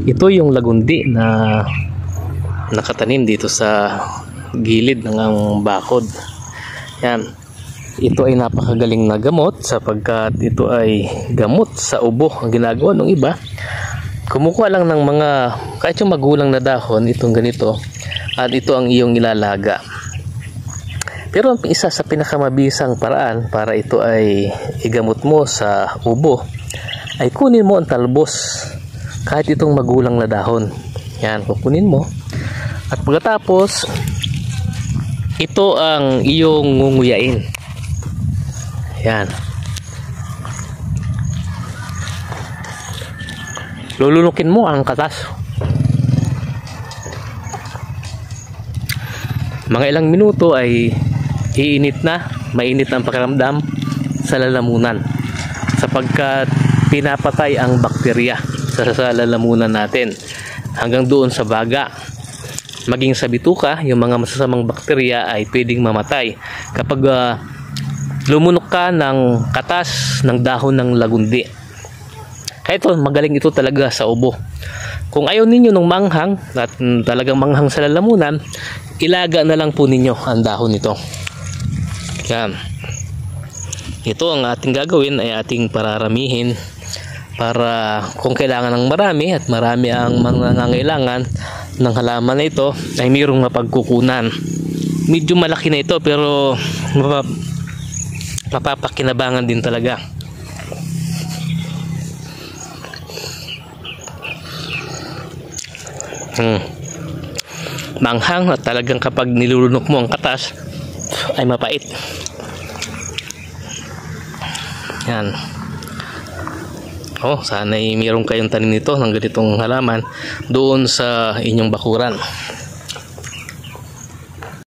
Ito yung lagundi na nakatanim dito sa gilid ng bakod. Yan. Ito ay napakagaling na gamot sapagkat ito ay gamot sa ubo. Ang ginagawa ng iba, kumukuha lang ng mga kahit yung magulang na dahon, itong ganito, at ito ang iyong ilalaga. Pero ang isa sa pinakamabisang paraan para ito ay igamot mo sa ubo ay kunin mo ang talbos, kahit itong magulang na dahon. Yan, kukunin mo. At pagkatapos, ito ang iyong ngunguyain. Yan. Lulunukin mo ang katas. Mga ilang minuto ay iinit na, mainit ang pakiramdam sa lalamunan sapagkat pinapatay ang bakterya sa lalamunan natin hanggang doon sa baga, maging sa bituka. Yung mga masasamang bakterya ay pwedeng mamatay kapag lumunok ka ng katas ng dahon ng lagundi. Kaya ito, magaling ito talaga sa ubo. Kung ayaw ninyo ng manghang at talagang manghang sa lalamunan, ilaga na lang po ninyo ang dahon nito. Yan. Ito ang ating gagawin ay ating pararamihin para kung kailangan ng marami at marami ang mga nangangailangan ng halaman na ito ay mayroong mapagkukunan. Medyo malaki na ito pero mapapakinabangan din talaga. Manghang at talagang kapag nilulunok mo ang katas ay mapait. Yan. Sana'y mayroon kayong tanim nito ng ganitong halaman doon sa inyong bakuran.